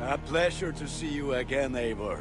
A pleasure to see you again, Eivor.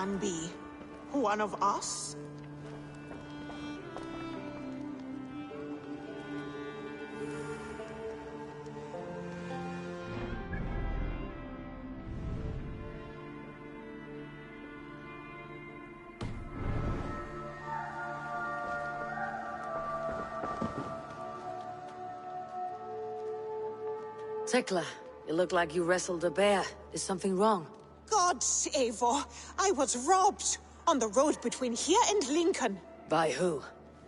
man be? One of us? Tekla, you look like you wrestled a bear. Is something wrong? Gods, Eivor, I was robbed on the road between here and Lincoln. By who?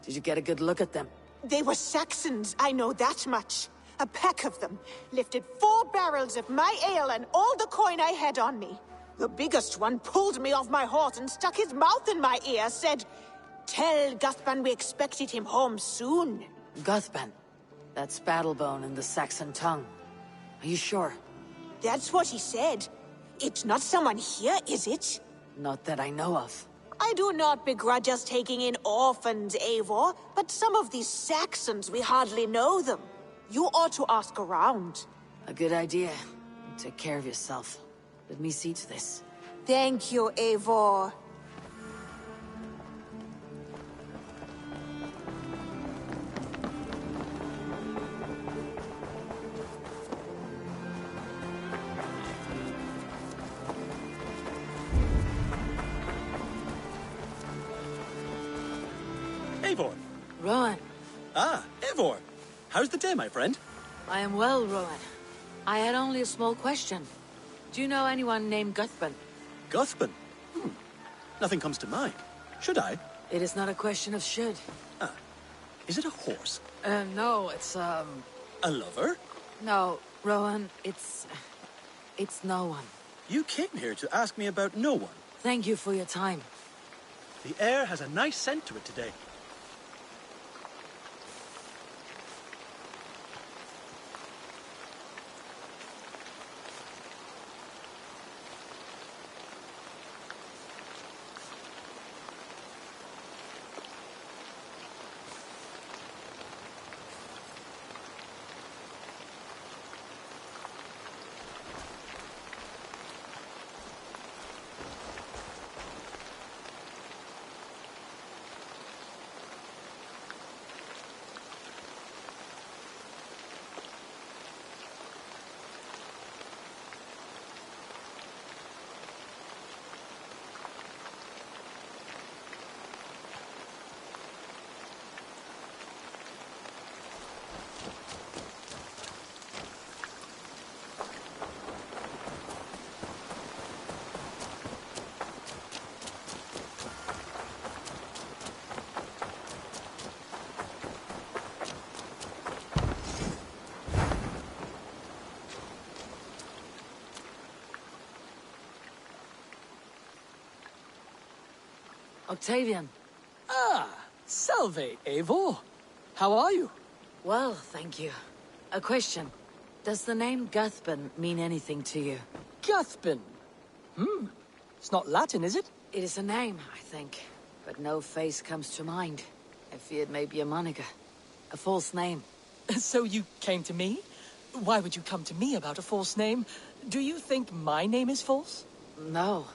Did you get a good look at them? They were Saxons, I know that much. A pack of them lifted 4 barrels of my ale and all the coin I had on me. The biggest one pulled me off my horse and stuck his mouth in my ear, said, "Tell Guthban we expected him home soon." Guthban. That's Battlebone in the Saxon tongue. Are you sure? That's what he said. It's not someone here, is it? Not that I know of. I do not begrudge us taking in orphans, Eivor, but some of these Saxons, we hardly know them. You ought to ask around. A good idea. Take care of yourself. Let me see to this. Thank you, Eivor. Eivor. Rowan. Ah, Eivor. How's the day, my friend? I am well, Rowan. I had only a small question. Do you know anyone named Guthban? Guthban? Nothing comes to mind. Should I? It is not a question of should. Ah. Is it a horse? No, it's, A lover? No, Rowan, it's no one. You came here to ask me about no one. Thank you for your time. The air has a nice scent to it today. Octavian. Ah, salve, Eivor. How are you? Well, thank you. A question. Does the name Guthban mean anything to you? Guthban. It's not Latin, is it? It is a name, I think. But no face comes to mind. I feared maybe a moniker. A false name. So you came to me? Why would you come to me about a false name? Do you think my name is false? No.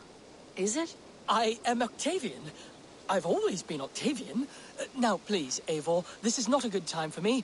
Is it? I am Octavian. I've always been Octavian. Now, please, Eivor, this is not a good time for me.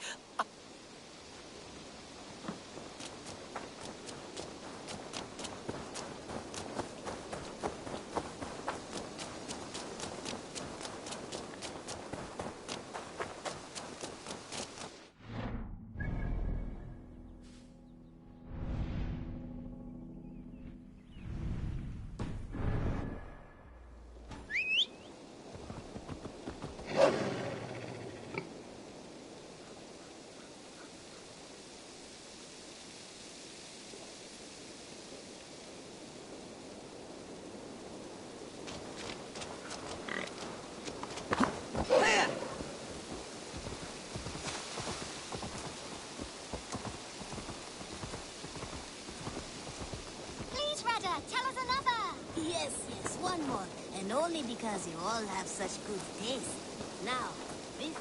Tell us another! Yes, one more. And only because you all have such good taste. Now, this...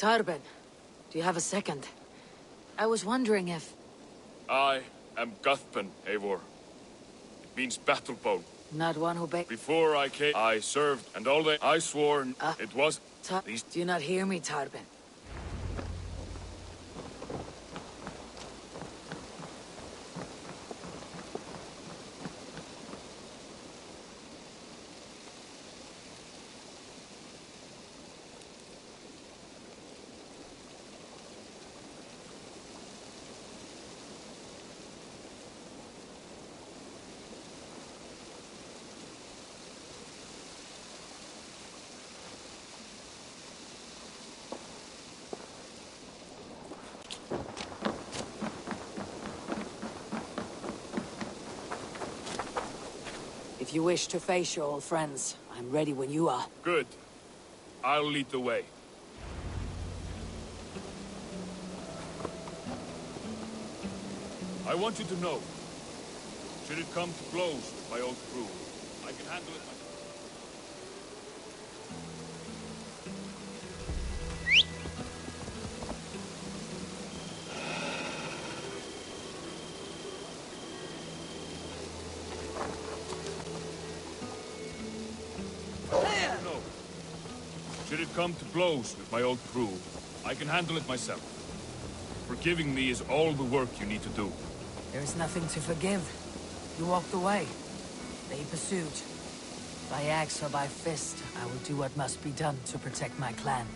Tarben, do you have a second? I was wondering if... I am Guthpen, Eivor. It means battle bow. Not one who Before I came, I served, and all that I swore it was... Do you not hear me, Tarben? If you wish to face your old friends, I'm ready when you are. Good. I'll lead the way. I want you to know, should it come to blows with my old crew, I can handle it myself. Should it come to blows with my old crew, I can handle it myself. Forgiving me is all the work you need to do. There is nothing to forgive. You walked away. They pursued. By axe or by fist, I will do what must be done to protect my clan.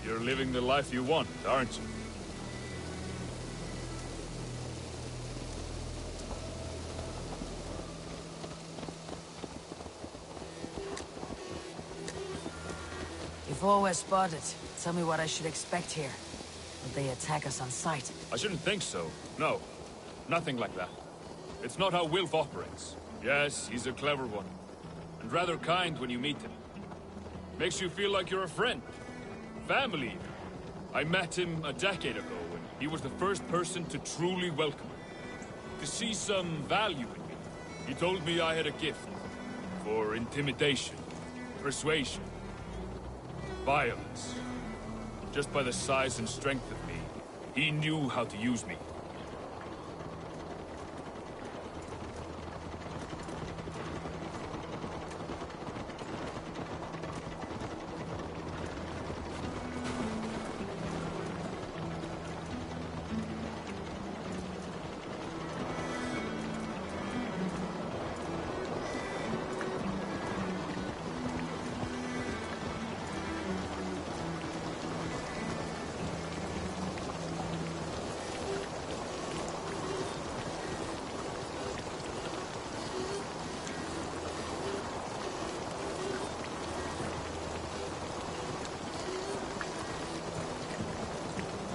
You're living the life you want, aren't you? Before we're spotted, tell me what I should expect here. Will they attack us on sight? I shouldn't think so. No. Nothing like that. It's not how Wilf operates. Yes, he's a clever one. And rather kind when you meet him. Makes you feel like you're a friend. Family, even. I met him a decade ago, and he was the first person to truly welcome me. To see some value in me. He told me I had a gift. For intimidation. Persuasion. Violence. Just by the size and strength of me, he knew how to use me.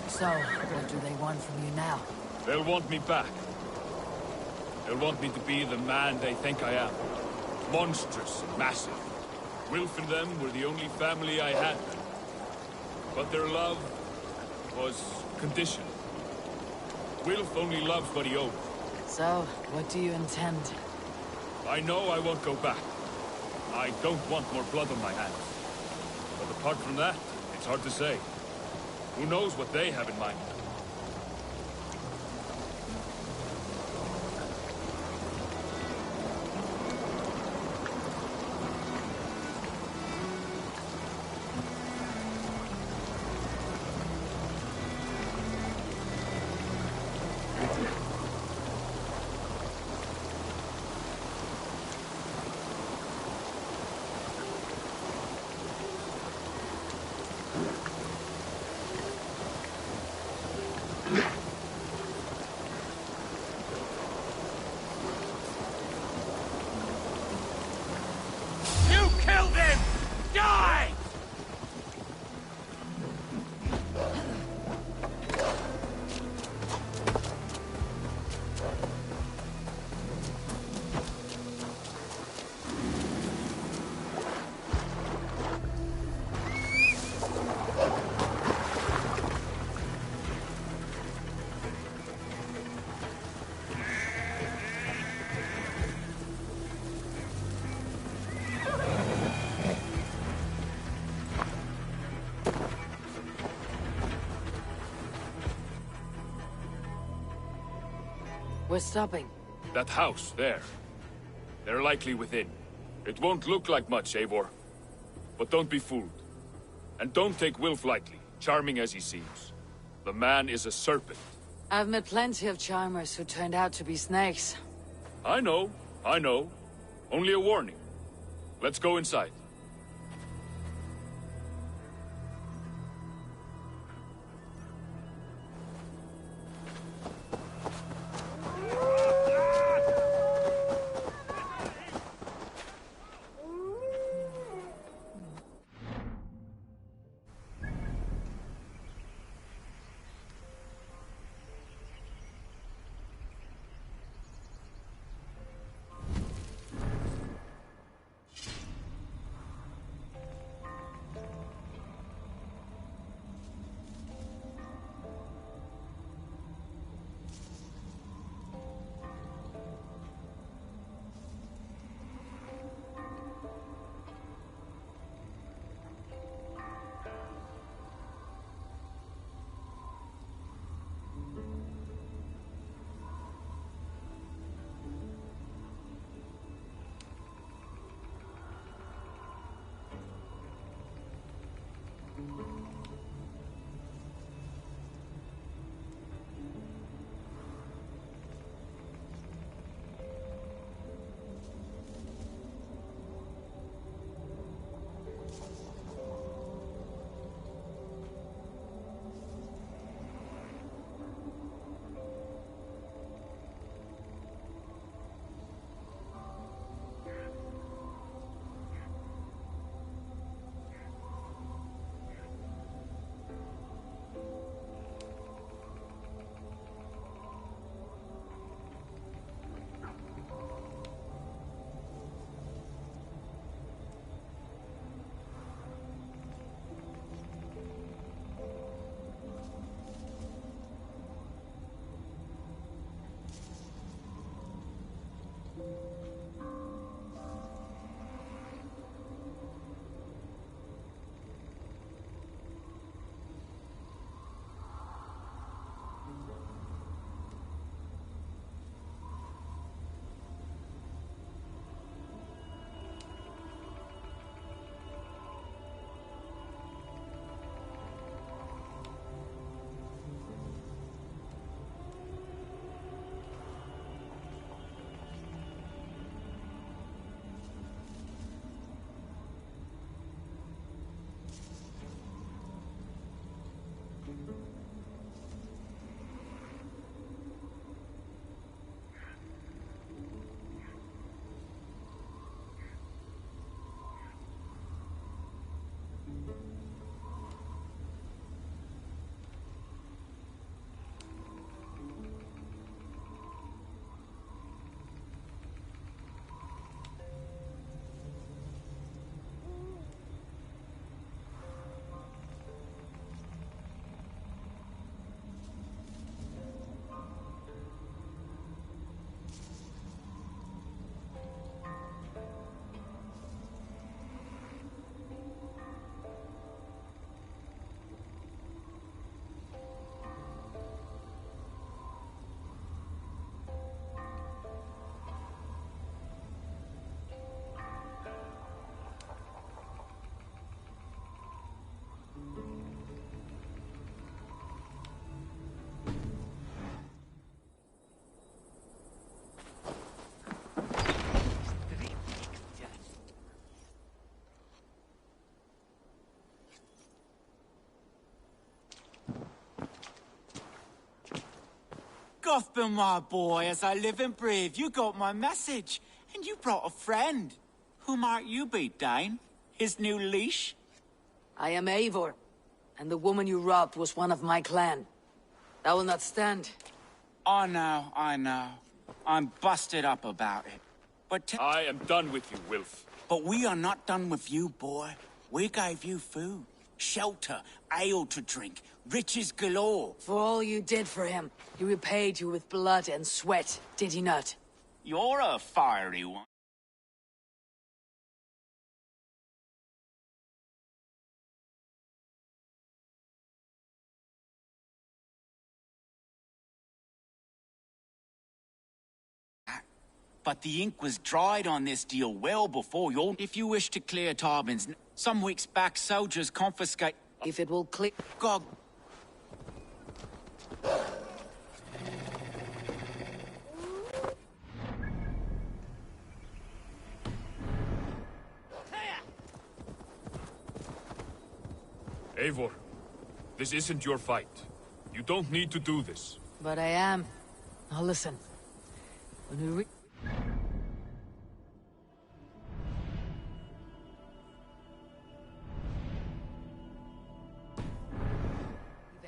So, what do they want from you now? They'll want me back. They'll want me to be the man they think I am. Monstrous and massive. Wilf and them were the only family I had then. But their love was conditional. Wilf only loves what he owes. So, what do you intend? I know I won't go back. I don't want more blood on my hands. But apart from that, it's hard to say. Who knows what they have in mind? We're stopping. That house, there. They're likely within. It won't look like much, Eivor. But don't be fooled. And don't take Wilf lightly, charming as he seems. The man is a serpent. I've met plenty of charmers who turned out to be snakes. I know, I know. Only a warning. Let's go inside. Gotham, my boy, as I live and breathe, you got my message. And you brought a friend. Who might you be, Dane? His new leash? I am Eivor, and the woman you robbed was one of my clan. That will not stand. I know. I'm busted up about it. But I am done with you, Wilf. But we are not done with you, boy. We gave you food, shelter, ale to drink, riches galore. For all you did for him, he repaid you with blood and sweat, did he not? You're a fiery one. But the ink was dried on this deal well before your... If you wish to clear Tarbin's... Some weeks back, soldiers confiscate... If it will click... God... Eivor, this isn't your fight. You don't need to do this. But I am. Now listen. When we leave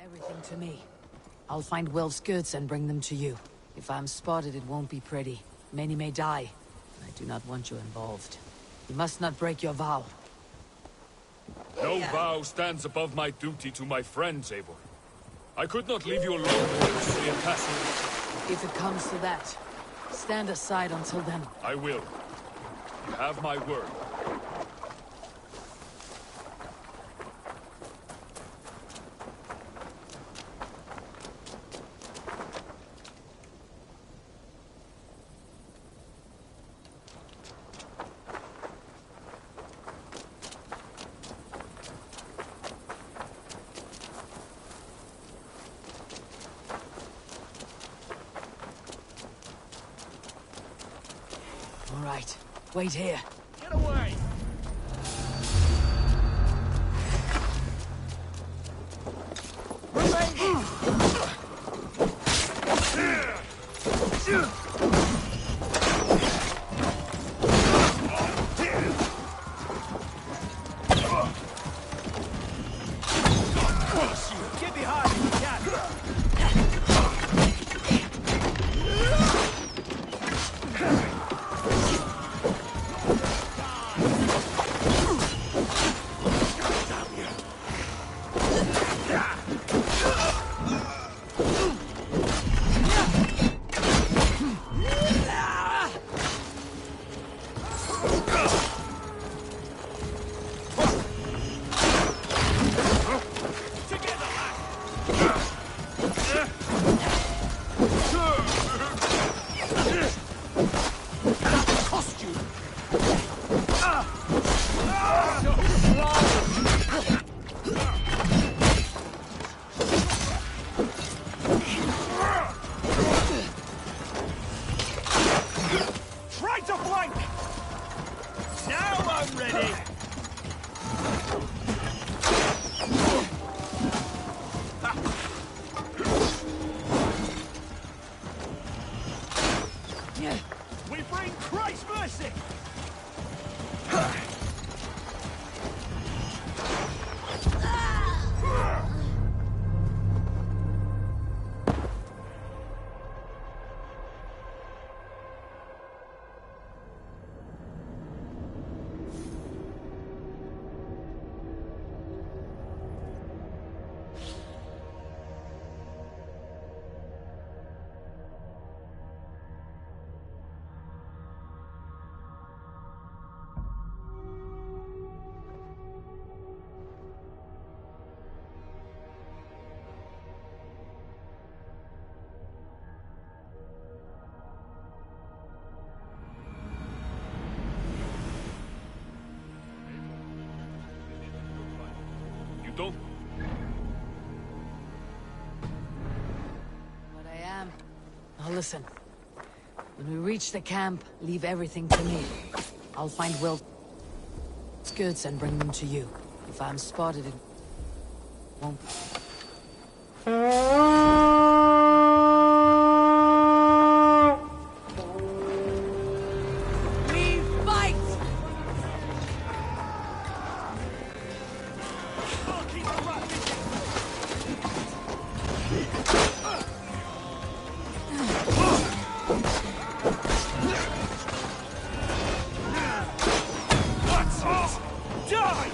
everything to me. I'll find Will's goods and bring them to you. If I'm spotted, it won't be pretty. Many may die. I do not want you involved. You must not break your vow. No vow stands above my duty to my friends, Eivor. I could not leave you alone with the assassin. If it comes to that, stand aside until then. I will. You have my word. All right, wait here. Get away! Get behind me, cat! Try to flank! Now I'm ready! We bring Christ's mercy! You don't... But I am. Now listen. When we reach the camp, leave everything to me. I'll find Will's goods and bring them to you. If I'm spotted, it won't be... We fight! Die!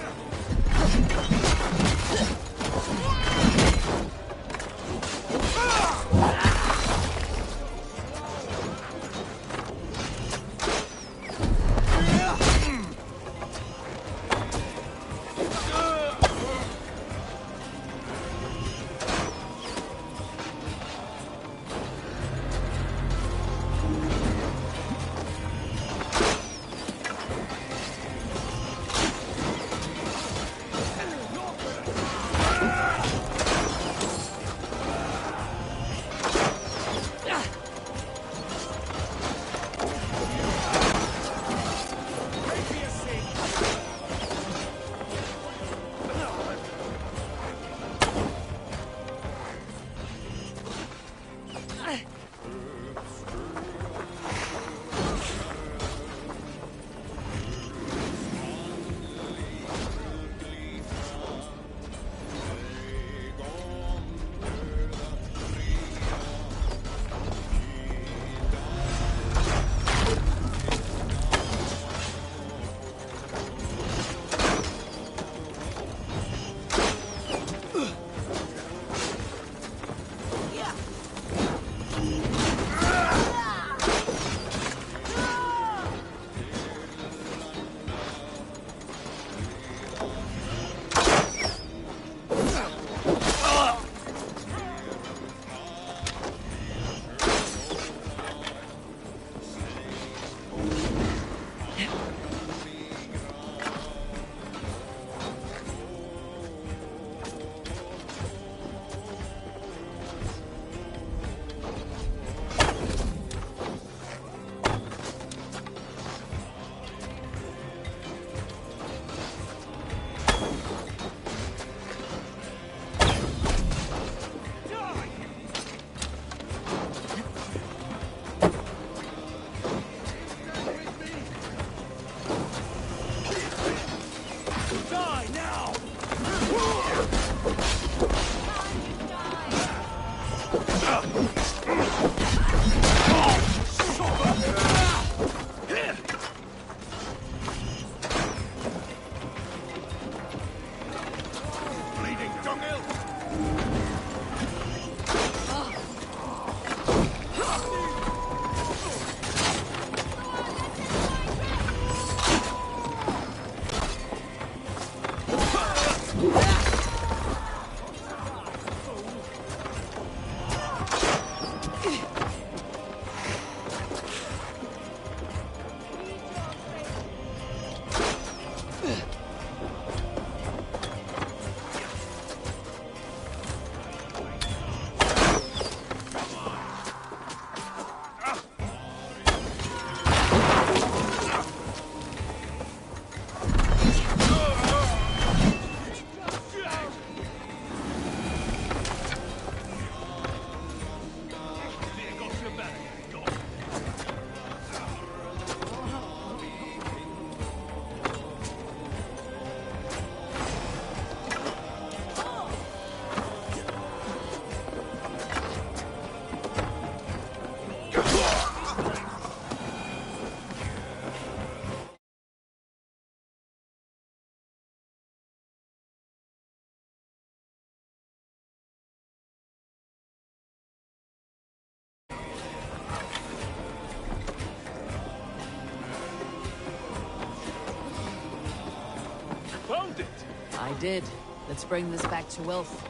I did. Let's bring this back to Wilf.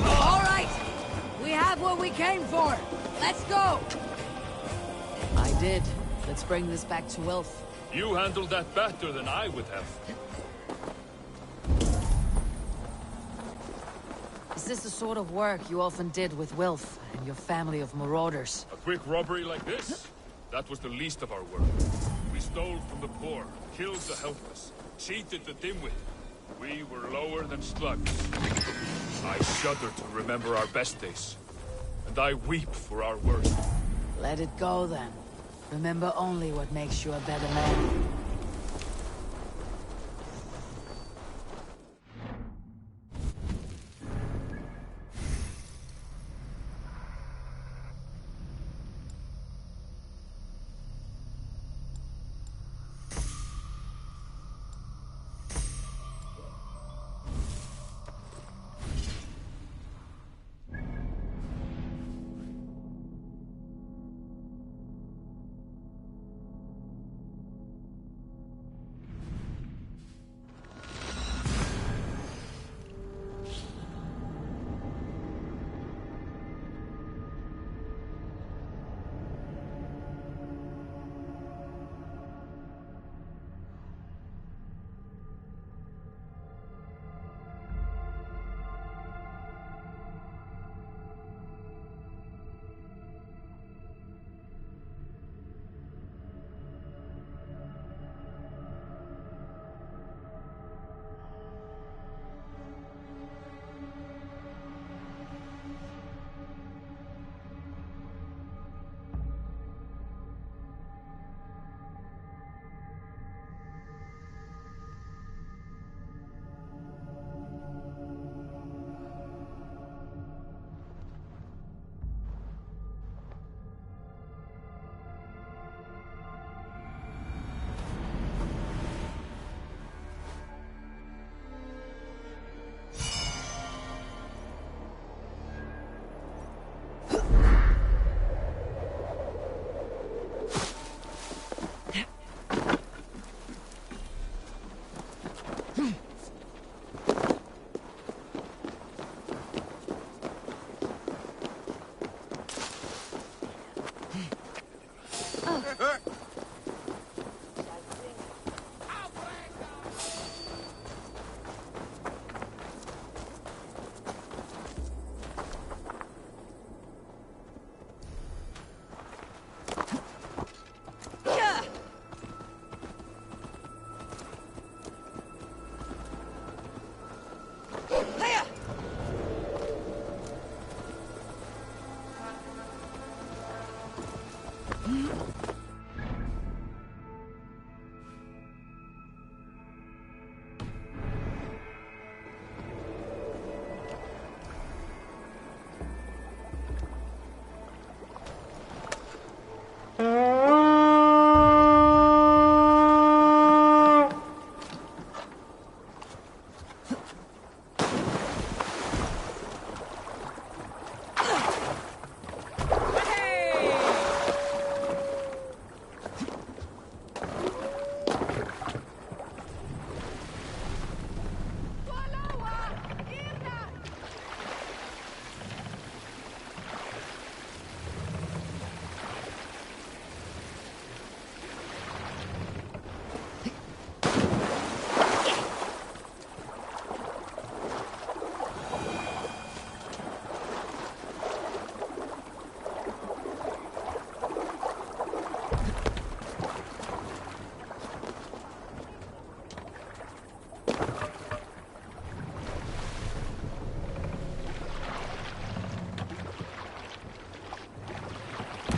All right! We have what we came for! Let's go! I did. Let's bring this back to Wilf. You handled that better than I would have. Is this the sort of work you often did with Wilf and your family of marauders? A quick robbery like this? That was the least of our work. We stole from the poor, killed the helpless, cheated the dimwit. We were lower than slugs. I shudder to remember our best days. And I weep for our worst. Let it go then. Remember only what makes you a better man.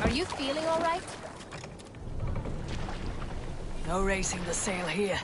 Are you feeling all right? No raising the sail here.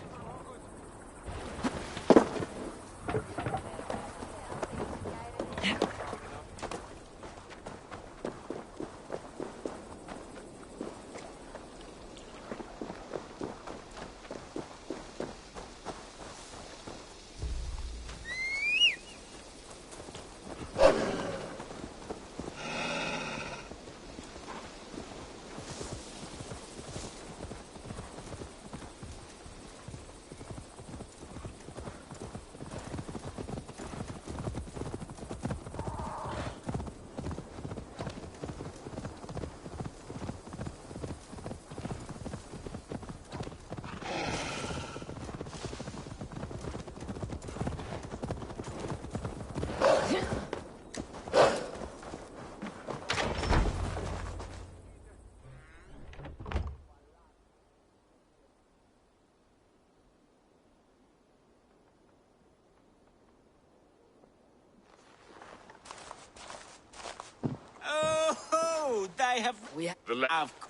I have...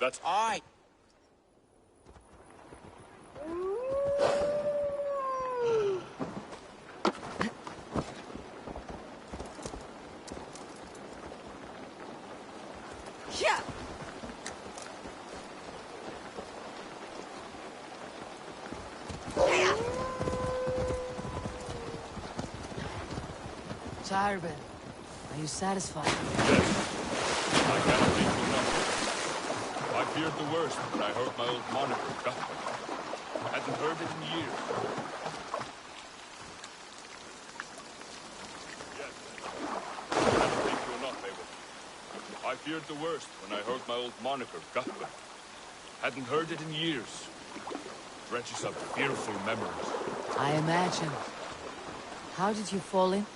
That's... I... Yeah. Tarbin, are you satisfied? Yes. I cannot be too much. I feared the worst when I heard my old moniker, Guthrie. I hadn't heard it in years. Yes. I cannot think you enough, Abel. I feared the worst when I heard my old moniker, Guthrie. Hadn't heard it in years. Dredges of fearful memories. I imagine. How did you fall in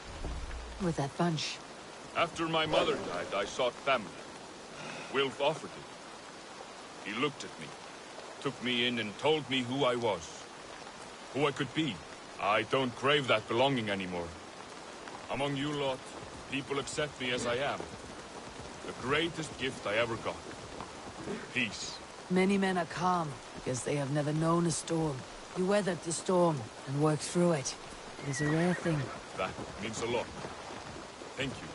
with that bunch? After my mother died, I sought family. Wilf offered it. He looked at me, took me in and told me who I was. Who I could be. I don't crave that belonging anymore. Among you lot, people accept me as I am. The greatest gift I ever got. Peace. Many men are calm because they have never known a storm. You weathered the storm and worked through it. It is a rare thing. That means a lot. Thank you.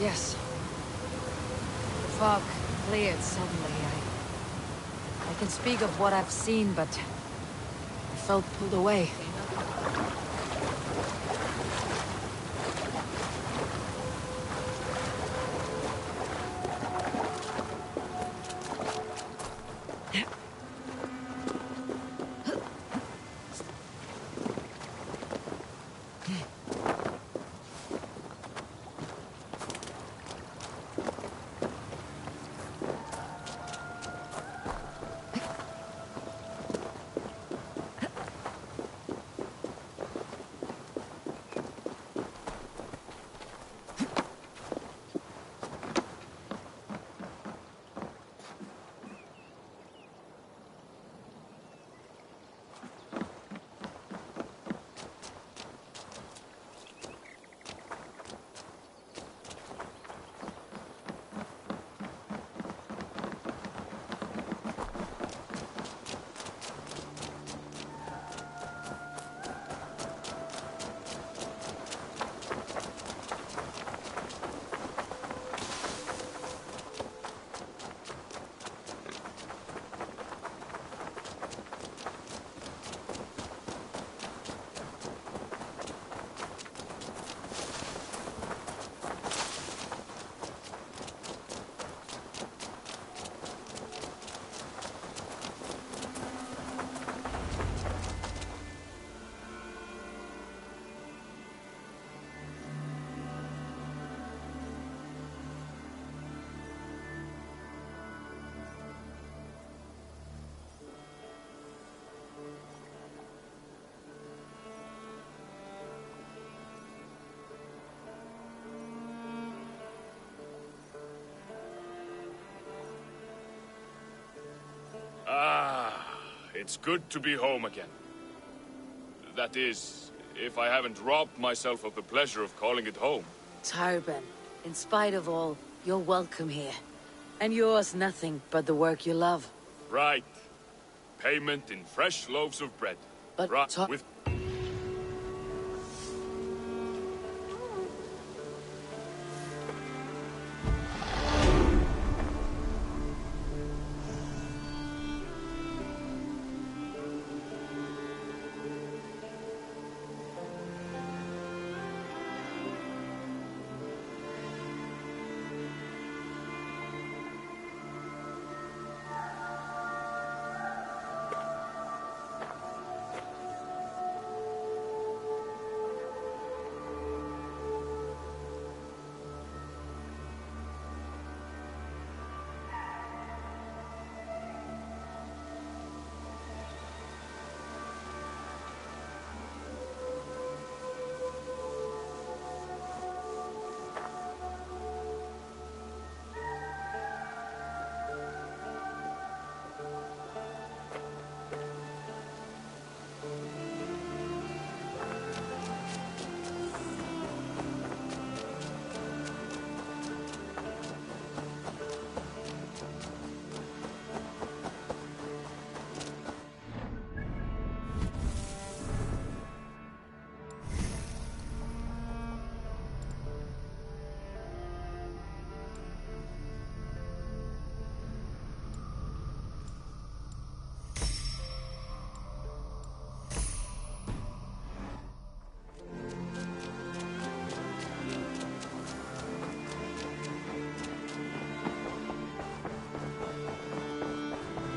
Yes. The fog cleared suddenly. I can speak of what I've seen, but I felt pulled away. It's good to be home again. That is, if I haven't robbed myself of the pleasure of calling it home. Tarban, in spite of all, you're welcome here. And yours nothing but the work you love. Right. Payment in fresh loaves of bread. But right, with...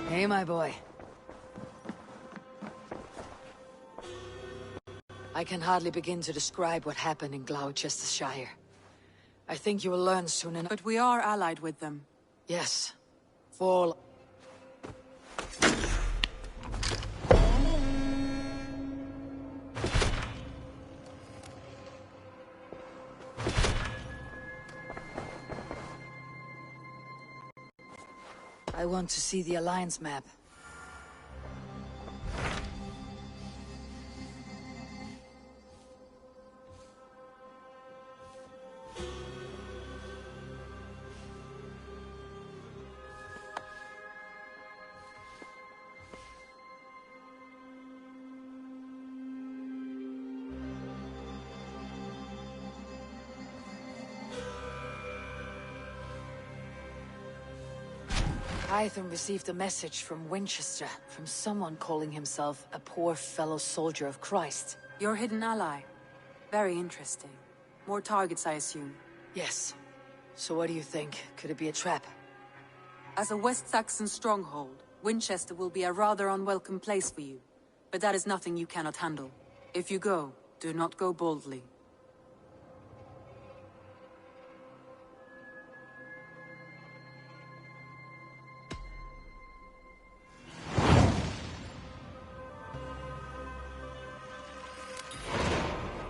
Hey, my boy. I can hardly begin to describe what happened in Gloucestershire. I think you will learn soon enough. But we are allied with them. Yes. For... I want to see the Alliance map. Hytham received a message from Winchester, from someone calling himself a poor fellow soldier of Christ. Your hidden ally. Very interesting. More targets, I assume. Yes. So what do you think? Could it be a trap? As a West Saxon stronghold, Winchester will be a rather unwelcome place for you. But that is nothing you cannot handle. If you go, do not go boldly.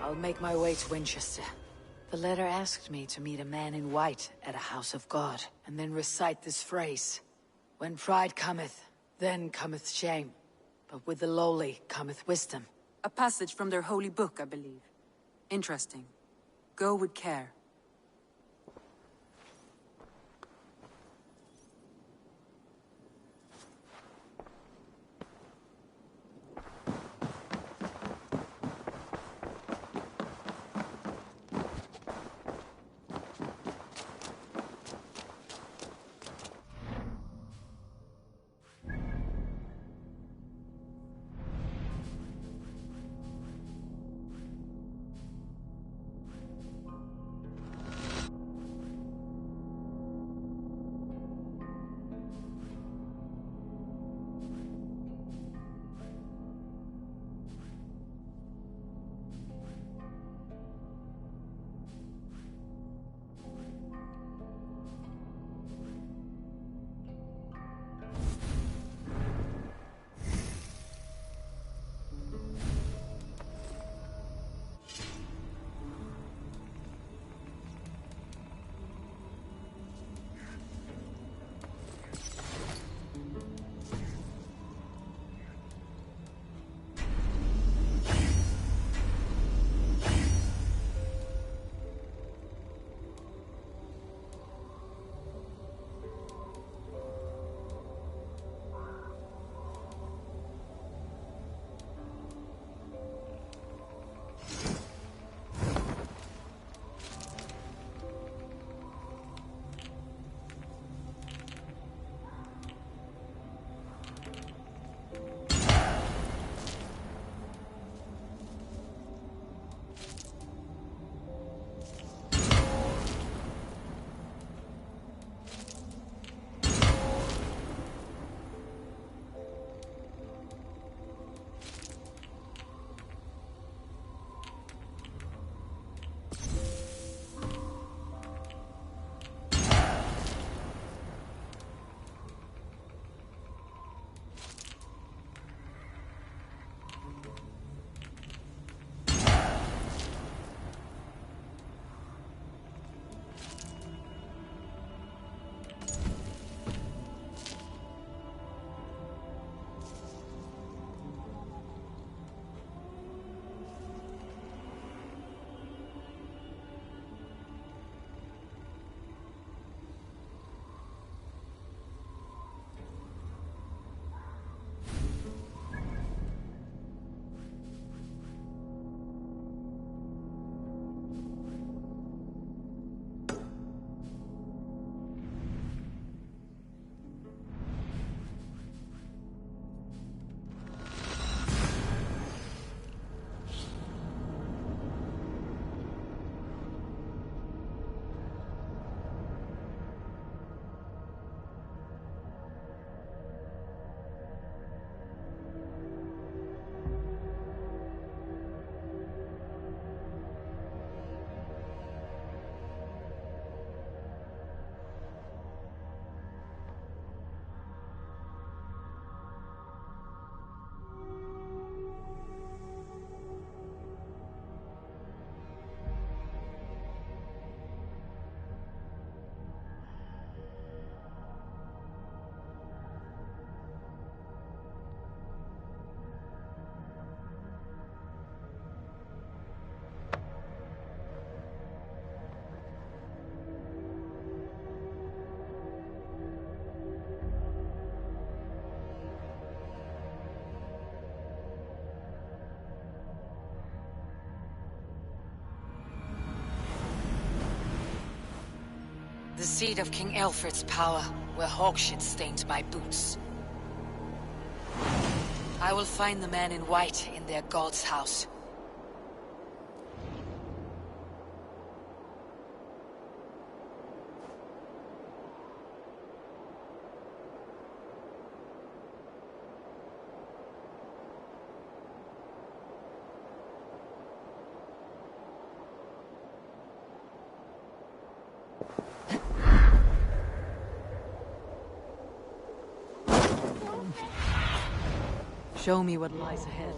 I'll make my way to Winchester. The letter asked me to meet a man in white at a house of God, and then recite this phrase. When pride cometh, then cometh shame. But with the lowly cometh wisdom. A passage from their holy book, I believe. Interesting. Go with care. The seat of King Alfred's power, where hawkshit stained my boots. I will find the man in white in their god's house. Show me what lies ahead.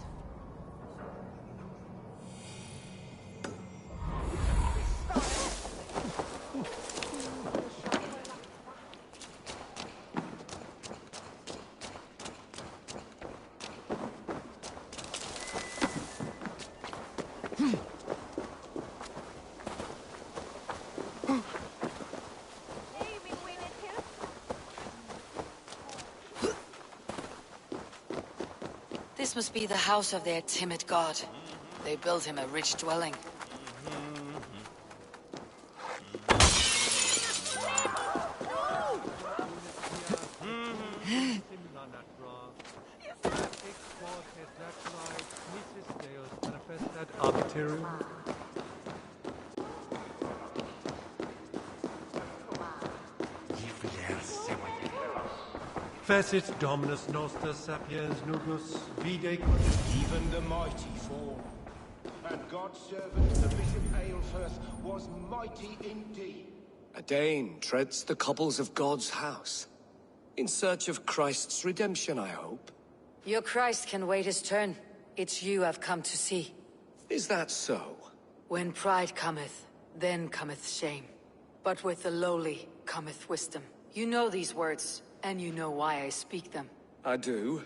This must be the house of their timid god. They built him a rich dwelling. Fecit Dominus Noster Sapiens Nugnus Vide. Even the mighty fall. And God's servant, the Bishop Aelfirth, was mighty indeed. A Dane treads the cobbles of God's house. In search of Christ's redemption, I hope. Your Christ can wait his turn. It's you I've come to see. Is that so? When pride cometh, then cometh shame. But with the lowly cometh wisdom. You know these words, and you know why I speak them. I do,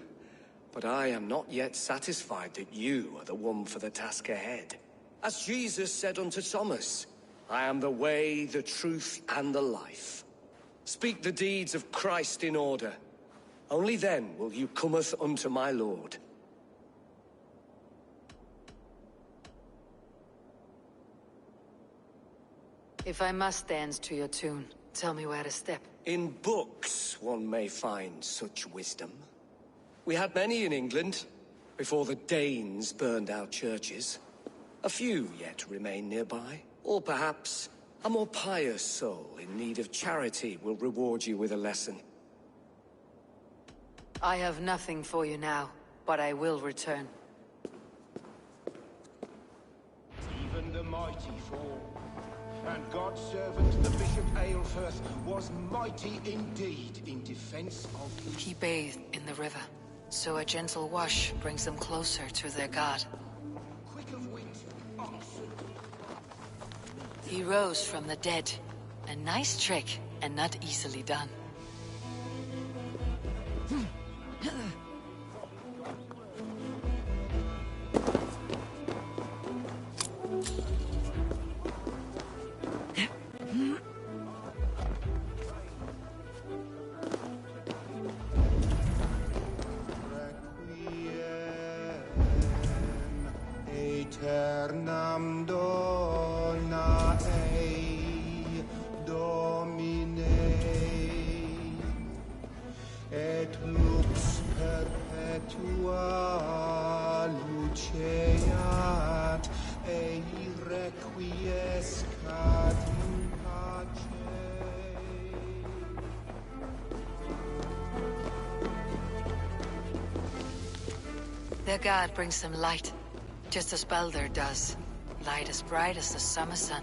but I am not yet satisfied that you are the one for the task ahead. As Jesus said unto Thomas, I am the way, the truth, and the life. Speak the deeds of Christ in order. Only then will you cometh unto my Lord. If I must dance to your tune, tell me where to step. In books one may find such wisdom. We had many in England, before the Danes burned our churches. A few yet remain nearby. Or perhaps a more pious soul in need of charity will reward you with a lesson. I have nothing for you now, but I will return. Even the mighty fall. And God's servant, the Bishop Aelfirth, was mighty indeed in defense of his... He bathed in the river, so a gentle wash brings them closer to their god. Quick of wit, oxen. He rose from the dead. A nice trick, and not easily done. Aeternam dona ei, Domine, et lux perpetua luceat, ei requiescat in pace. Their god brings them light. Just as Baldur does. Light as bright as the summer sun.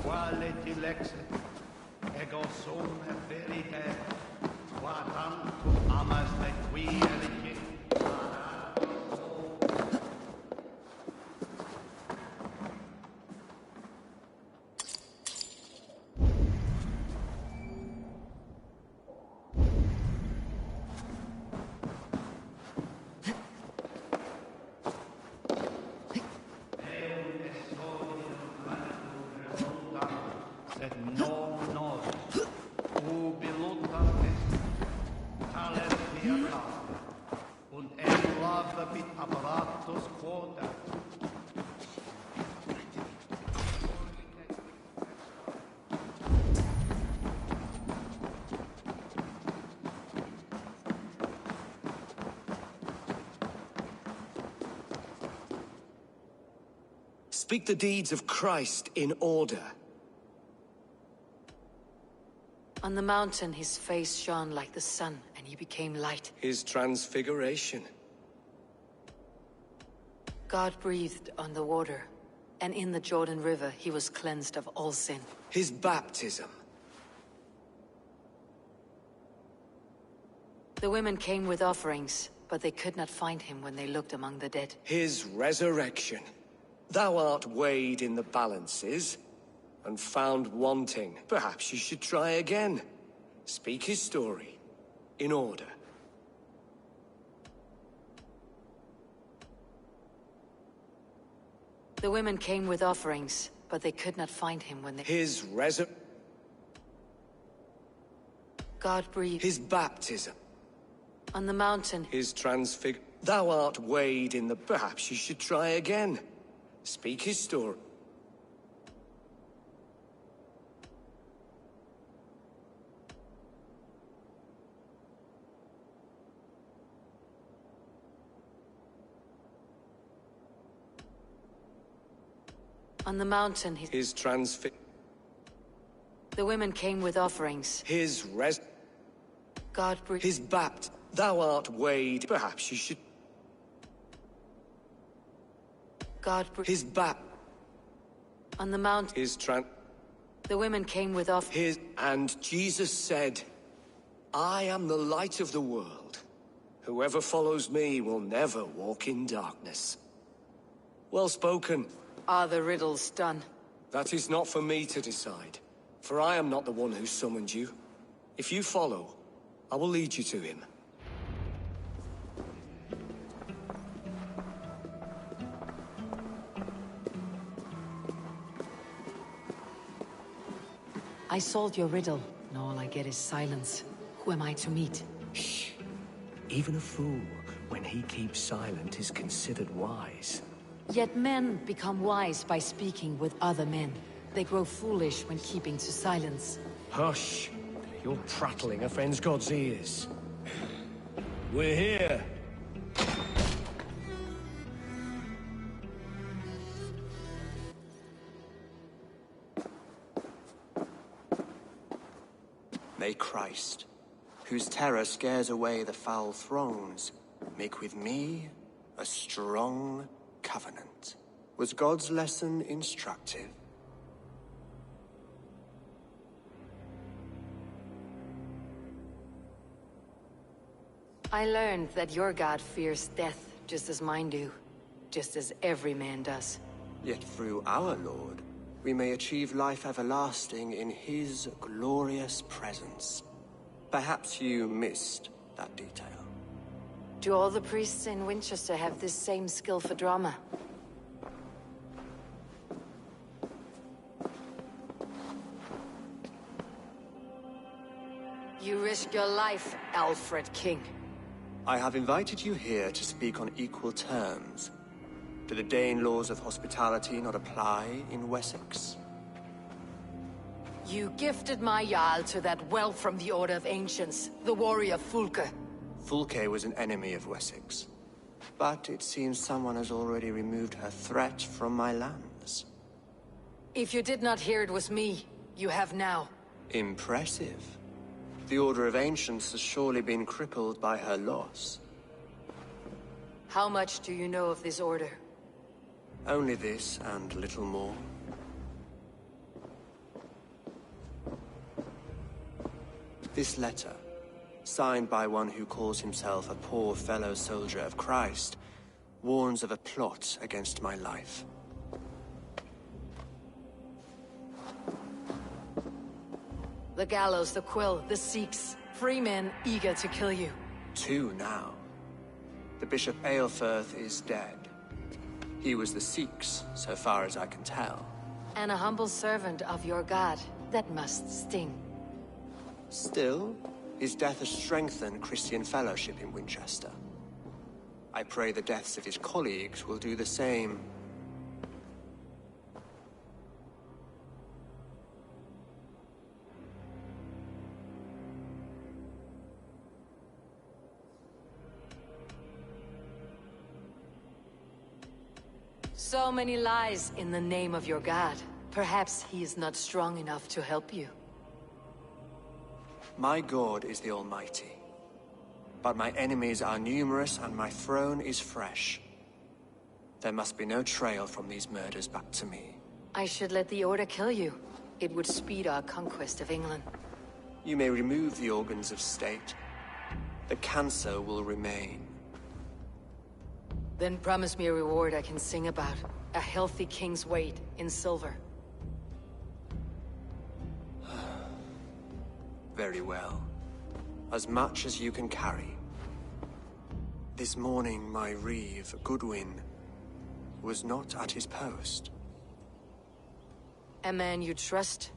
Quale dilexit, ego sum verite, qua tantum amas qui elicit. Speak the deeds of Christ in order. On the mountain, his face shone like the sun, and he became light. His transfiguration. God breathed on the water, and in the Jordan River he was cleansed of all sin. His baptism. The women came with offerings, but they could not find him when they looked among the dead. His resurrection. Thou art weighed in the balances, and found wanting. Perhaps you should try again. Speak his story, in order. The women came with offerings, but they could not find him when they... His God breathed... His baptism. On the mountain... His Thou art weighed in the... Perhaps you should try again. Speak his story. On the mountain, The women came with offerings. God breathed... His Thou art weighed. Perhaps you should... God breathed... His On the mountain... The women came with offerings. And Jesus said, I am the light of the world. Whoever follows me will never walk in darkness. Well spoken. Are the riddles done? That is not for me to decide, for I am not the one who summoned you. If you follow, I will lead you to him. I solved your riddle, and all I get is silence. Who am I to meet? Shh. Even a fool, when he keeps silent, is considered wise. Yet men become wise by speaking with other men. They grow foolish when keeping to silence. Hush! You're prattling offends God's ears. We're here. May Christ, whose terror scares away the foul throngs, make with me a strong covenant. Was God's lesson instructive? I learned that your God fears death just as mine do. Just as every man does. Yet through our Lord, we may achieve life everlasting in his glorious presence. Perhaps you missed that detail. Do all the priests in Winchester have this same skill for drama? You risk your life, Alfred King. I have invited you here to speak on equal terms. Do the Dane laws of hospitality not apply in Wessex? You gifted my Jarl to that whelp from the Order of Ancients, the warrior Fulke. Fulke was an enemy of Wessex. But it seems someone has already removed her threat from my lands. If you did not hear it was me, you have now. Impressive. The Order of Ancients has surely been crippled by her loss. How much do you know of this order? Only this, and little more. This letter, signed by one who calls himself a poor fellow soldier of Christ, warns of a plot against my life. The gallows, the quill, the Sikhs. Free men eager to kill you. 2 now. The Bishop Aelfirth is dead. He was the Sikhs, so far as I can tell. And a humble servant of your god. That must sting. Still, his death has strengthened Christian fellowship in Winchester. I pray the deaths of his colleagues will do the same. So many lies in the name of your god. Perhaps he is not strong enough to help you. My god is the Almighty. But my enemies are numerous and my throne is fresh. There must be no trail from these murders back to me. I should let the Order kill you. It would speed our conquest of England. You may remove the organs of state. The cancer will remain. Then promise me a reward I can sing about. A healthy king's weight in silver. Very well. As much as you can carry. This morning, my reeve, Goodwin, was not at his post. A man you trust?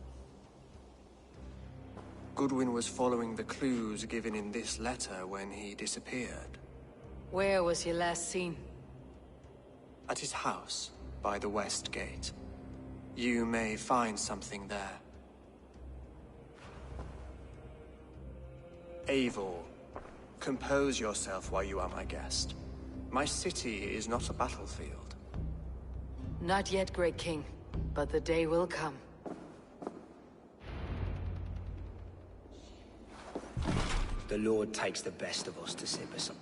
Goodwin was following the clues given in this letter when he disappeared. Where was he last seen? At his house, by the west gate. You may find something there. Eivor, compose yourself while you are my guest. My city is not a battlefield. Not yet, Great King, but the day will come. The Lord takes the best of us to sit beside.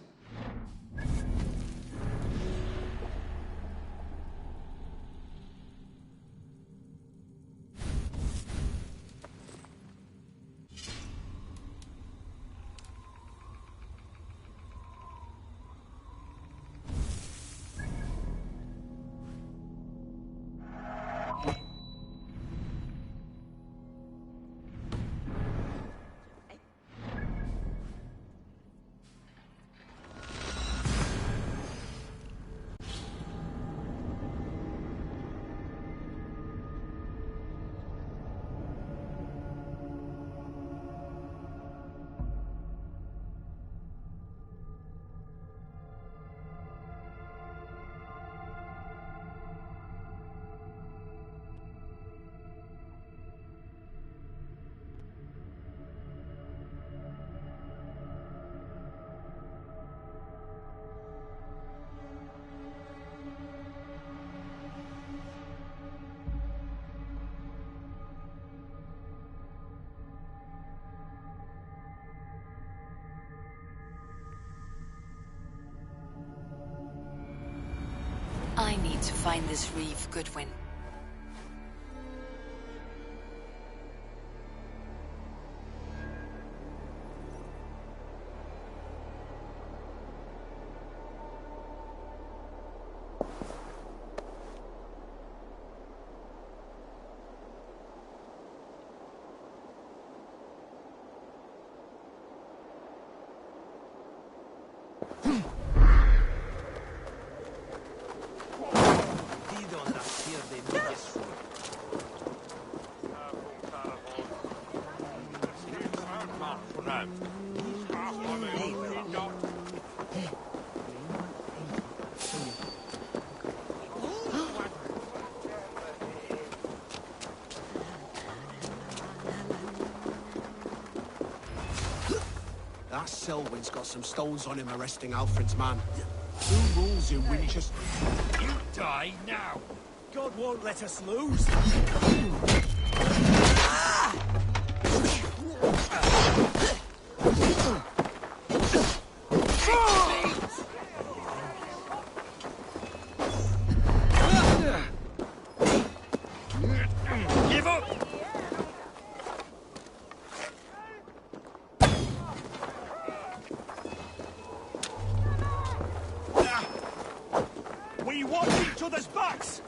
I need to find this reeve, Goodwin. That Selwyn's got some stones on him arresting Alfred's man. Who rules in Winchester? You die now! God won't let us lose! Give up! We watch each other's backs!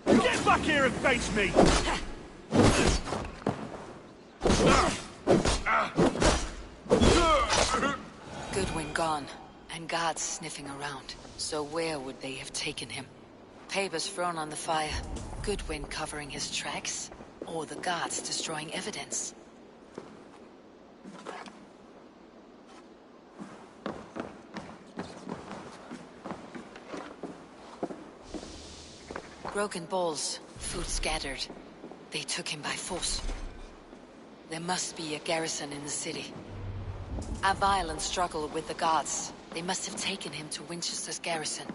Get back here and face me! Goodwin gone, and guards sniffing around. So where would they have taken him? Papers thrown on the fire. Goodwin covering his tracks? or the guards destroying evidence. Broken bowls, food scattered. They took him by force. There must be a garrison in the city. A violent struggle with the guards. They must have taken him to Winchester's garrison.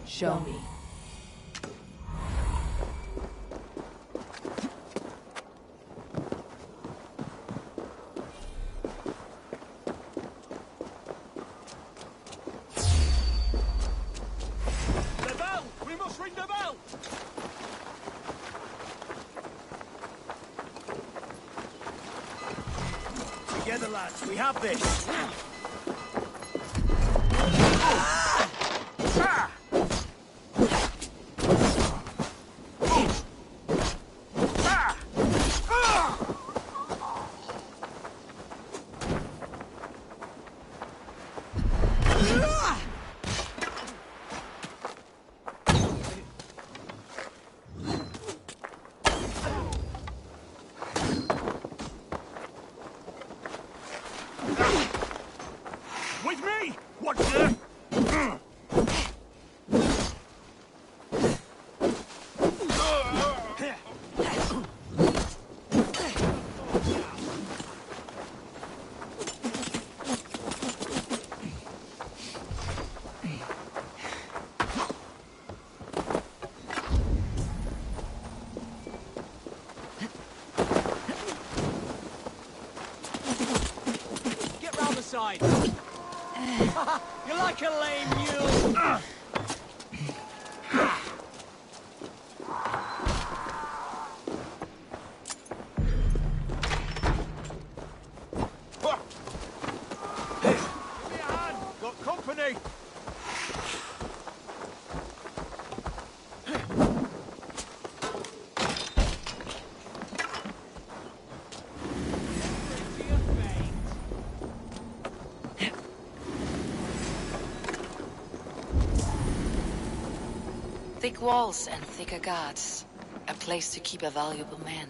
Show me. The bell! We must ring the bell! Together, lads, we have this. With me! What's the... Get round the side. You're like a lame mule. Give me a hand. Got company. Thick walls and thicker guards. A place to keep a valuable man.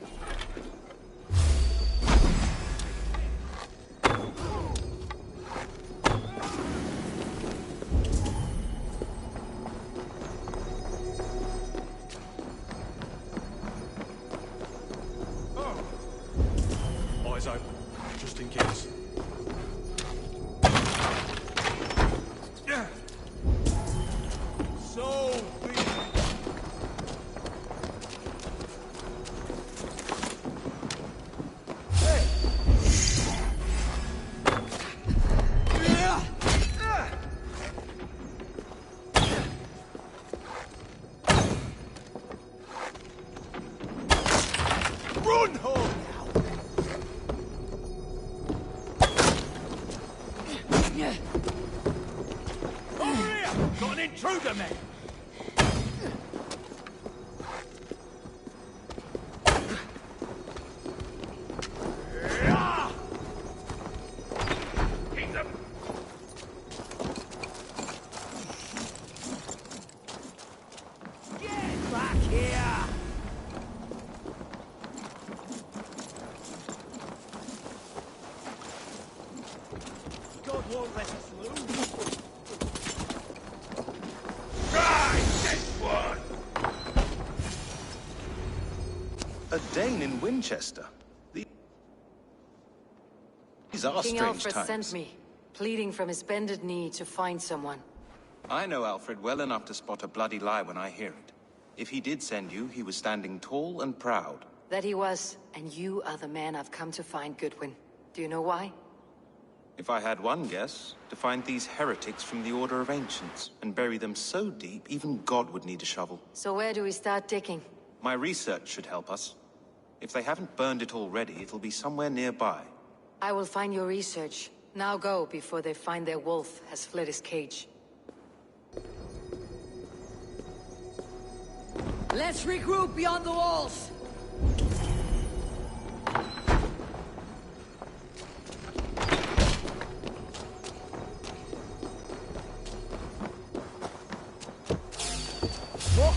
Eyes open, just in case. So be it. Run home now. Over here! Got an intruder, man! Get back here! God won't let us lose. A Dane in Winchester. These are King strange Alfred times. sent me, pleading from his bended knee to find someone. I know Alfred well enough to spot a bloody lie when I hear it. If he did send you, he was standing tall and proud. That he was, and you are the man I've come to find, Goodwin. Do you know why? If I had one guess, to find these heretics from the Order of Ancients, and bury them so deep, even God would need a shovel. So where do we start digging? My research should help us. If they haven't burned it already, it'll be somewhere nearby. I will find your research. Now go, before they find their wolf has fled his cage. Let's regroup beyond the walls! What?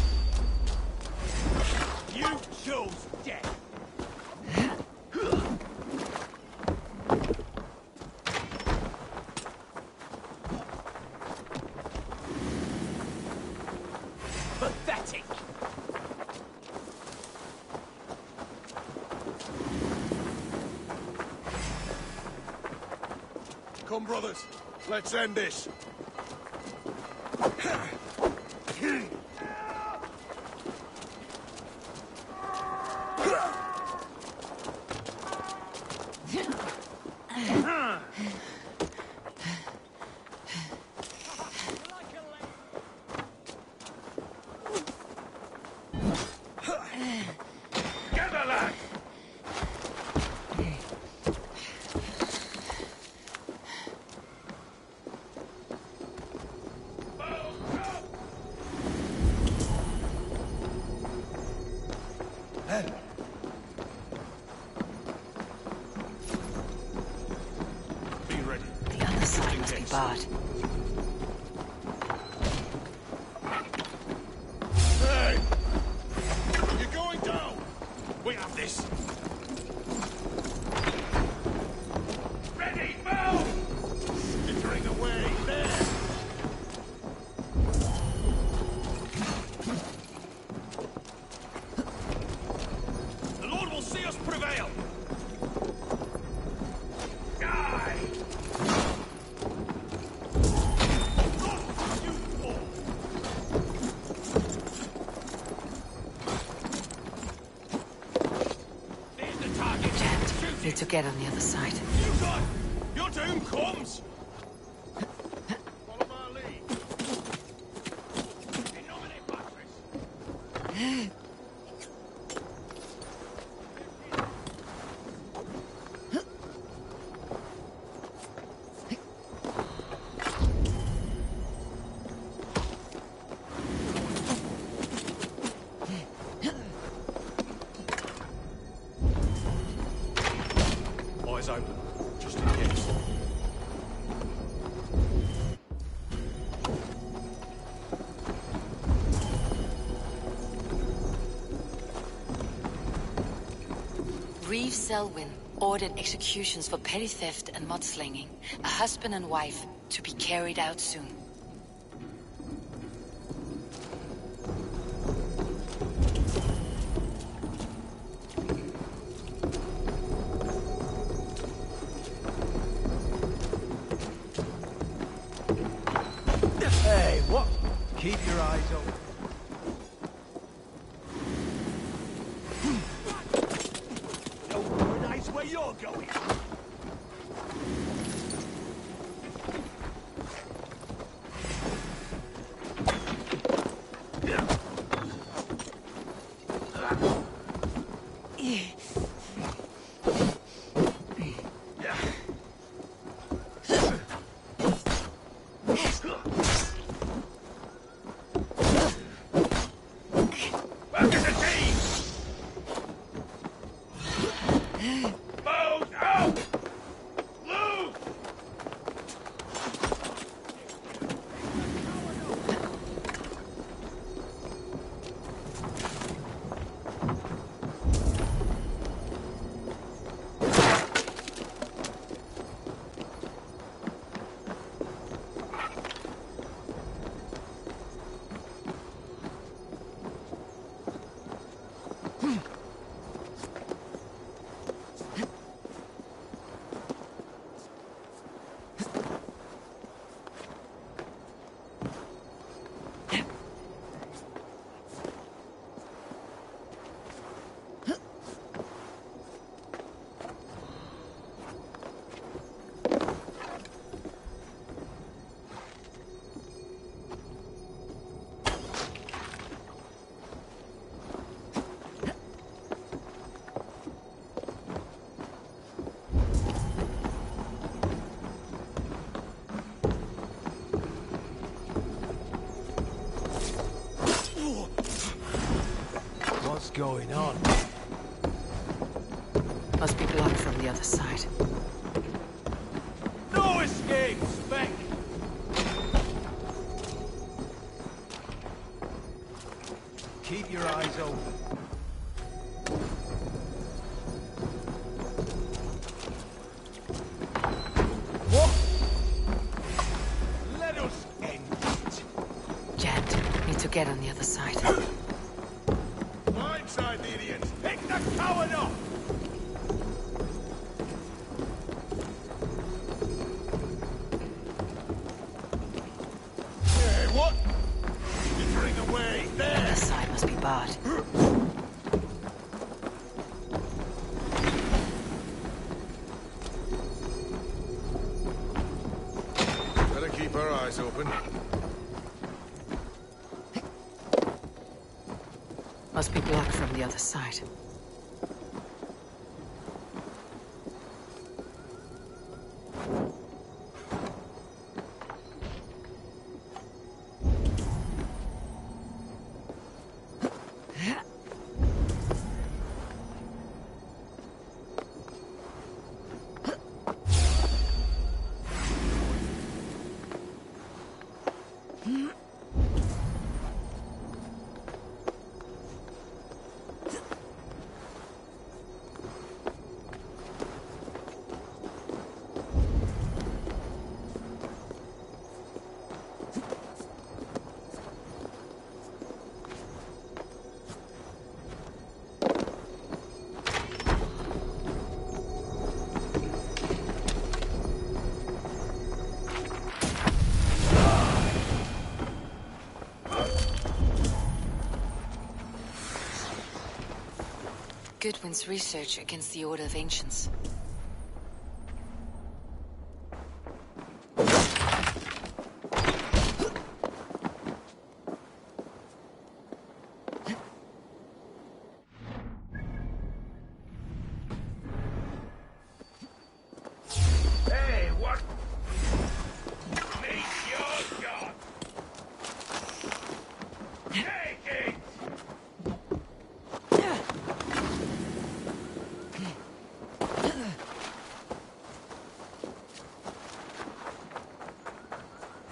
You chose death. Pathetic. Come, brothers. Let's end this. Gather, lad. Be ready. The other side must be barred. Hey! You're going down! We have this. Ready, move! Skittering away, there! The Lord will see us prevail. Die! You fool! There's the target. Shoot Need it. to get on the other side. You got your doom comes. Follow my lead. In nomine Patris. Eyes open, just in case. Reeve Selwyn ordered executions for petty theft and mudslinging. A husband and wife to be carried out soon. Hey, what? Keep your eyes open. Don't realize where you're going. Back to the team! Move out! Move! Must be blocked from the other side. No escape, Spec! Keep your eyes open. What? Let us end it. Jet, need to get on the other side. Blindside the idiots! Pick the coward up! Hey, what? Entering the way! The other side must be barred. Better keep our eyes open. Must be blocked from the other side. Goodwin's research against the Order of Ancients. Hey, what? Meet your god! Take it!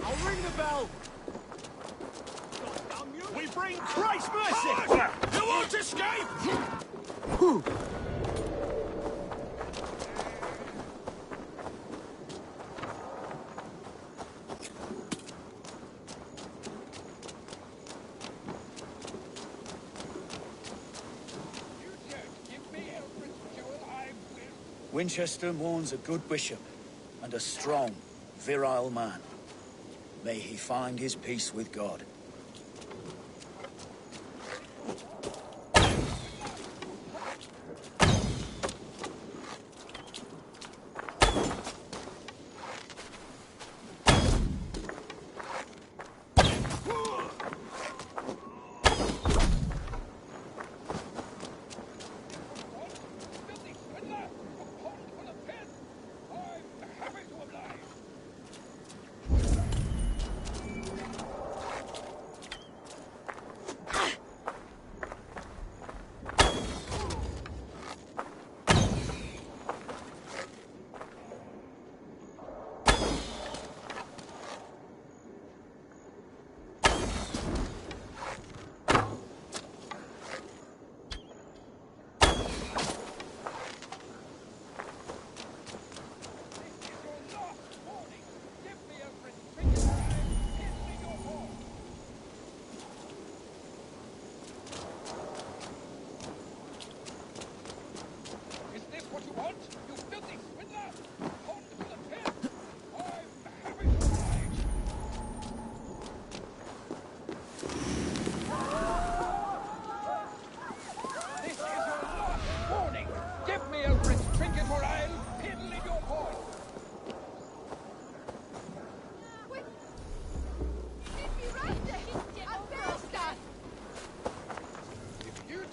I'll ring the bell! We bring Christ's mercy! You won't escape! Winchester mourns a good bishop and a strong, virile man. May he find his peace with God.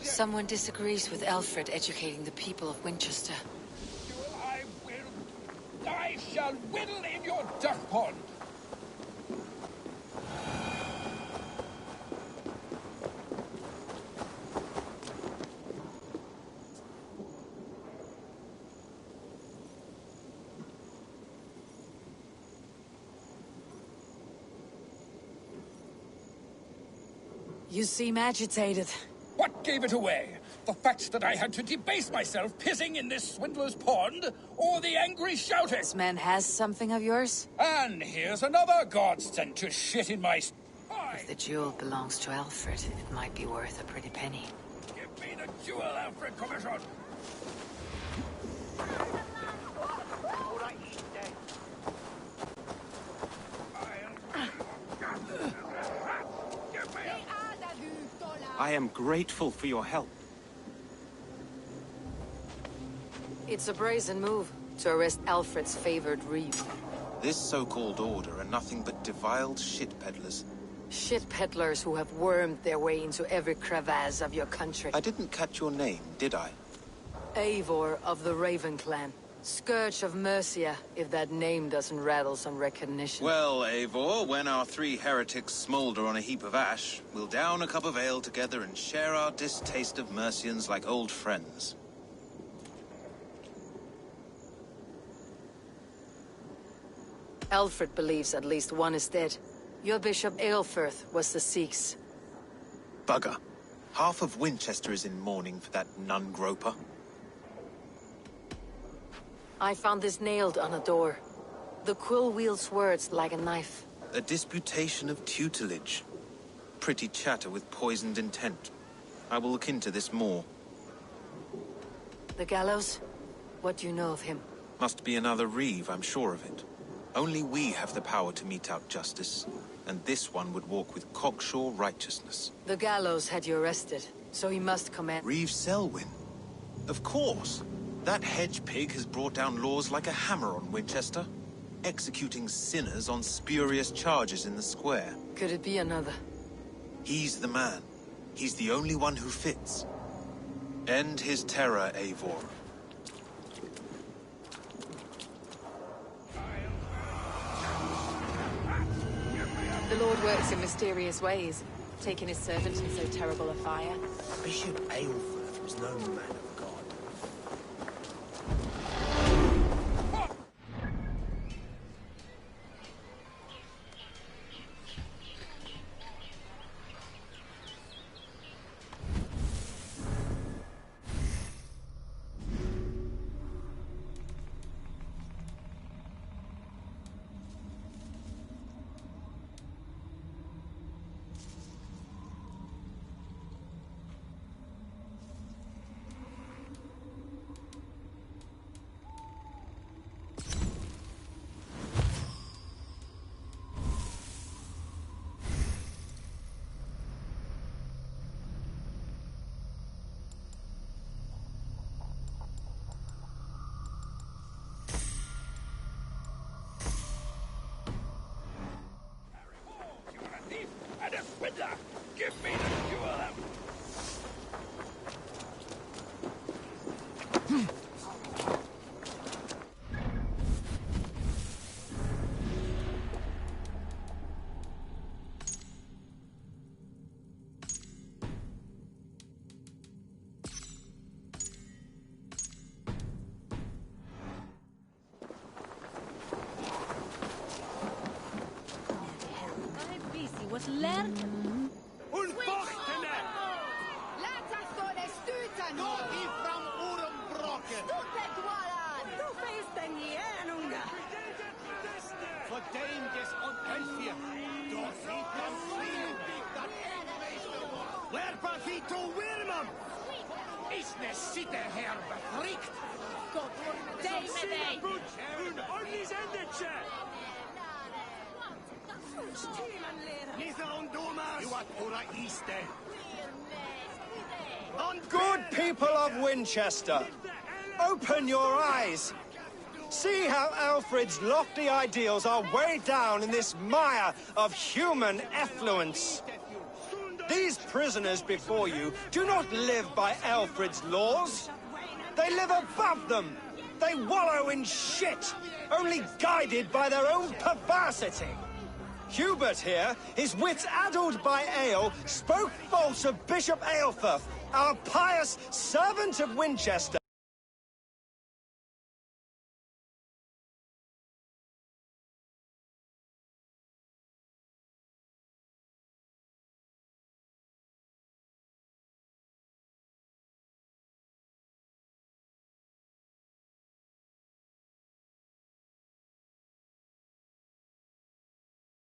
Someone disagrees with Alfred educating the people of Winchester. I shall whittle in your duck pond! You seem agitated. What gave it away? The fact that I had to debase myself pissing in this swindler's pond, or the angry shouting? This man has something of yours? And here's another god sent to shit in my... If the jewel belongs to Alfred, it might be worth a pretty penny. Give me the jewel, Alfred Commission! I am grateful for your help. It's a brazen move to arrest Alfred's favored reeve. This so-called order are nothing but defiled shit peddlers. Shit peddlers who have wormed their way into every crevasse of your country. I didn't catch your name, did I? Eivor of the Raven Clan. Scourge of Mercia, if that name doesn't rattle some recognition. Well, Eivor, when our three heretics smolder on a heap of ash, we'll down a cup of ale together and share our distaste of Mercians like old friends. Alfred believes at least one is dead. Your Bishop Aelfirth was the Sikhs. Bugger. Half of Winchester is in mourning for that nun-groper. I found this nailed on a door. The quill wields words like a knife. A disputation of tutelage. Pretty chatter with poisoned intent. I will look into this more. The gallows? What do you know of him? Must be another reeve, I'm sure of it. Only we have the power to mete out justice, and this one would walk with cocksure righteousness. The gallows had you arrested, so he must command— Reeve Selwyn? Of course! That hedge pig has brought down laws like a hammer on Winchester, executing sinners on spurious charges in the square. Could it be another? He's the man. He's the only one who fits. End his terror, Eivor. The Lord works in mysterious ways, taking his servant in so terrible a fire. Bishop Aelfirth was no man of God. Give me the jewel! Was lärd? Unbochtene! Laat us go de stuten! Gå ifrån ormbråket! Stupedwalan! Du finns den järnunga! Verdämdes und Elfir! Dort sieht man Friedensbyggnad Where Bafito Wilmam! Ist ne Sitte her befrickt? Gott dig med dig! Un ordningsändelse! Good people of Winchester, open your eyes. See how Alfred's lofty ideals are weighed down in this mire of human effluence. These prisoners before you do not live by Alfred's laws. They live above them. They wallow in shit, only guided by their own perversity. Hubert here, his wits addled by ale, spoke false of Bishop Aelfirth, our pious servant of Winchester,